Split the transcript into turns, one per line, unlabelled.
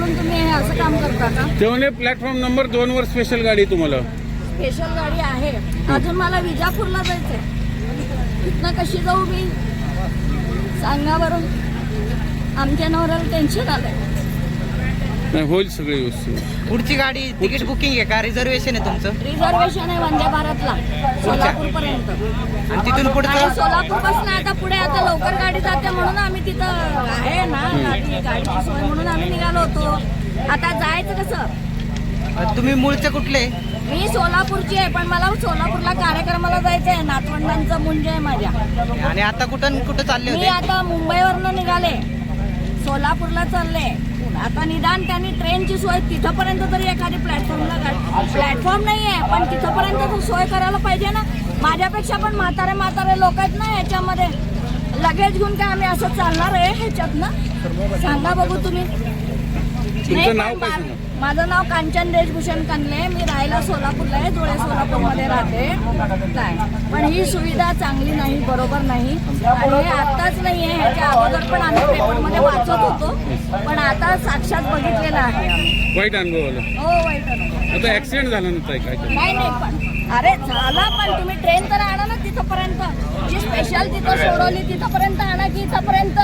म्हणून तुम्ही हे असं काम करता का?
ते म्हणे प्लॅटफॉर्म नंबर 2 वर स्पेशल गाडी तुम्हाला.
स्पेशल गाडी आहे, अजून मला विजापूरला जायचंय, तिथनं कशी जाऊ मी सांगा बरं. आमच्या नवऱ्याला टेन्शन आलंय.
नाही, होईल सगळे व्यवस्थित.
पुढची गाडी तिकीट बुकिंग आहे का रिझर्वेशन आहे तुमचं?
रिझर्वेशन आहे वंदे भारतला सोलापूर पर्यंत,
आणि तिथून
आणि
पुढचं
सोलापूर पासून आता पुढे आता लवकर गाडी जाते म्हणून आम्ही तिथं आहे ना गाडीची सोय म्हणून आम्ही निघालो होतो. आता जायचं कसं?
तुम्ही मूळचे कुठले?
मी सोलापूरची आहे, पण मला सोलापूरला कार्यक्रमाला जायचं आहे. नातवंडांचं मुंज आहे माझ्या.
आणि आता कुठं चालले
मी
होते?
आता मुंबईवरनं निघाले, सोलापूरला चालले. आता निदान त्यांनी ट्रेनची सोय तिथपर्यंत तरी एखादी प्लॅटफॉर्म नाही आहे, पण तिथपर्यंत सोय करायला पाहिजे ना. माझ्यापेक्षा पण म्हातारे लोक आहेत ना याच्यामध्ये. लगेच घेऊन काय आम्ही असं चालणार आहे ह्याच्यात ना? सांगा बघू तुम्ही.
तुमचं नाव काय सांगा?
माझं नाव कांचन देशभूषण कनले. मी राहायला सोलापूरला आहे, धुळे सोलापूरमध्ये राहते. काय पण ही सुविधा चांगली नाही, बरोबर नाही. आणि हे आत्ताच नाही आहे, ह्याच्या अगोदर पण आम्ही पेपरमध्ये वाचत होतो, पण आता साक्षात बघितलेलं आहे आम्ही.
वाईट अनुभव आला.
हो, वाईट अनुभव.
आता ऍक्सिडेंट झाला नव्हता काय?
नाही पण अरे झाला, पण तुम्ही ट्रेन तर आणा ना तिथपर्यंत. जी स्पेशल तिथं सोडवली तिथपर्यंत आणा की इथपर्यंत.